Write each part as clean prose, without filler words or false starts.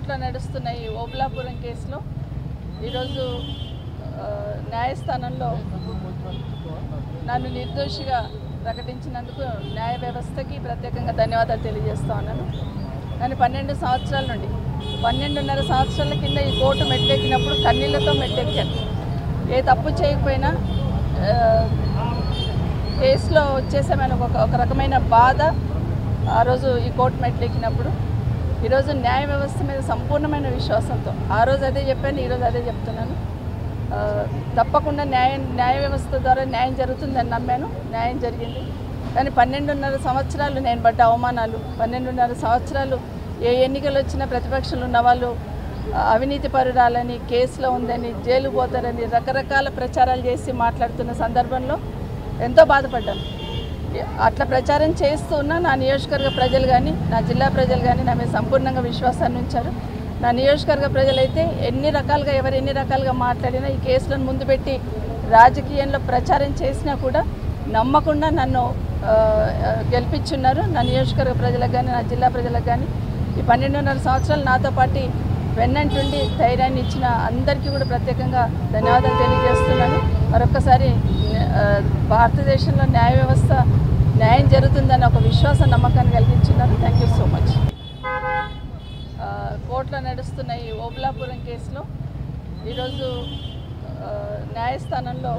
కోర్టులో నడుస్తున్న ఈ ఓబులాపురం కేసులో ఈరోజు న్యాయస్థానంలో నన్ను నిర్దోషిగా ప్రకటించినందుకు న్యాయ వ్యవస్థకి ప్రత్యేకంగా ధన్యవాదాలు తెలియజేస్తా ఉన్నాను. కానీ 12 సంవత్సరాల నుండి 12.5 సంవత్సరాల కింద ఈ కోర్టు మెట్లెక్కినప్పుడు కన్నీళ్లతో మెట్లెక్కాను. ఏ తప్పు చేయకపోయినా కేసులో వచ్చేసామని ఒక రకమైన బాధ ఆ రోజు ఈ కోర్టు మెట్లెక్కినప్పుడు. ఈరోజు న్యాయ వ్యవస్థ మీద సంపూర్ణమైన విశ్వాసంతో ఆ రోజు అదే చెప్పాను, ఈరోజు అదే చెప్తున్నాను. తప్పకుండా న్యాయ వ్యవస్థ ద్వారా న్యాయం జరుగుతుందని నమ్మాను. న్యాయం జరిగింది. కానీ 12.5 సంవత్సరాలు నేను పడ్డ అవమానాలు, 12.5 సంవత్సరాలు ఏ ఎన్నికలు వచ్చినా ప్రతిపక్షంలో ఉన్న వాళ్ళు అవినీతి పరురాలని, కేసులో ఉందని, జైలు పోతారని రకరకాల ప్రచారాలు చేసి మాట్లాడుతున్న సందర్భంలో ఎంతో బాధపడ్డాను. అట్లా ప్రచారం చేస్తూ ఉన్న నా నియోజకవర్గ ప్రజలు కానీ, నా జిల్లా ప్రజలు కానీ నా మీద సంపూర్ణంగా విశ్వాసాన్ని ఉంచారు. నా నియోజకవర్గ ప్రజలైతే ఎన్ని రకాలుగా మాట్లాడినా, ఈ కేసులను ముందు పెట్టి రాజకీయంలో ప్రచారం చేసినా కూడా నమ్మకుండా నన్ను గెలిపించున్నారు. నా నియోజకవర్గ ప్రజలకు కానీ, నా జిల్లా ప్రజలకు కానీ, ఈ 12.5 సంవత్సరాలు నాతో పాటు వెన్నంటుండి ధైర్యాన్ని ఇచ్చిన అందరికీ కూడా ప్రత్యేకంగా ధన్యవాదాలు తెలియజేస్తున్నాను. మరొకసారి భారతదేశంలో న్యాయ వ్యవస్థ న్యాయం జరుగుతుందని ఒక విశ్వాస నమ్మకాన్ని కలిగించున్నారు. Thank you so much. కోర్టులో నడుస్తున్న ఈ ఓబులాపురం కేసులో ఈరోజు న్యాయస్థానంలో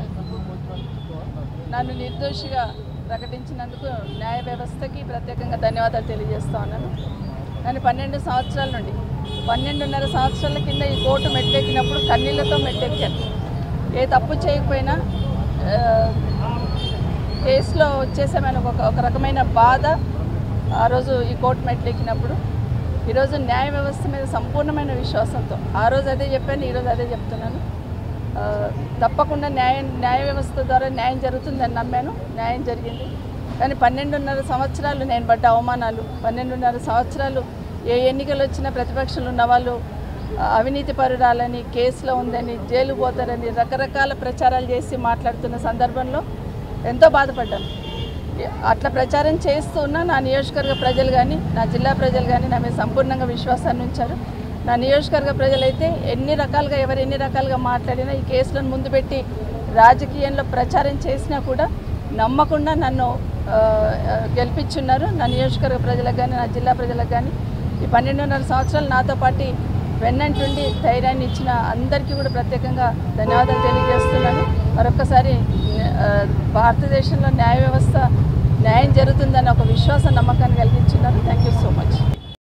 నన్ను నిర్దోషిగా ప్రకటించినందుకు న్యాయ వ్యవస్థకి ప్రత్యేకంగా ధన్యవాదాలు తెలియజేస్తా ఉన్నాను. కానీ 12 సంవత్సరాల నుండి 12.5 సంవత్సరాల కింద ఈ కోర్టు మెట్లెక్కినప్పుడు కన్నీళ్లతో మెట్లెక్కాను. ఏ తప్పు చేయకపోయినా కేసులో వచ్చేసామని ఒక రకమైన బాధ ఆ రోజు ఈ కోర్టు మెట్లెక్కినప్పుడు. ఈరోజు న్యాయ వ్యవస్థ మీద సంపూర్ణమైన విశ్వాసంతో ఆ రోజు అదే చెప్పాను, ఈరోజు అదే చెప్తున్నాను. తప్పకుండా న్యాయ వ్యవస్థ ద్వారా న్యాయం జరుగుతుందని నమ్మాను. న్యాయం జరిగింది. కానీ 12.5 సంవత్సరాలు నేను పడ్డ అవమానాలు, 12.5 సంవత్సరాలు ఏ ఎన్నికలు వచ్చినా ప్రతిపక్షంలో ఉన్న వాళ్ళు అవినీతి పరురాలని, కేసులో ఉందని, జైలు పోతారని రకరకాల ప్రచారాలు చేసి మాట్లాడుతున్న సందర్భంలో ఎంతో బాధపడ్డాను. అట్లా ప్రచారం చేస్తూ ఉన్న నా నియోజకవర్గ ప్రజలు కానీ, నా జిల్లా ప్రజలు కానీ నా మీద సంపూర్ణంగా విశ్వాసాన్ని ఉంచారు. నా నియోజకవర్గ ప్రజలైతే ఎన్ని రకాలుగా మాట్లాడినా, ఈ కేసులను ముందు పెట్టి రాజకీయంలో ప్రచారం చేసినా కూడా నమ్మకుండా నన్ను గెలిపించున్నారు. నా నియోజకవర్గ ప్రజలకు కానీ, నా జిల్లా ప్రజలకు కానీ, ఈ 12.5 సంవత్సరాలు నాతో పాటు వెన్నంటుండి ధైర్యాన్ని ఇచ్చిన అందరికీ కూడా ప్రత్యేకంగా ధన్యవాదాలు తెలియజేస్తున్నాను. మరొకసారి భారతదేశంలో న్యాయ వ్యవస్థ న్యాయం జరుగుతుందని ఒక విశ్వాస నమ్మకాన్ని కలిగించున్నారు. Thank you so much.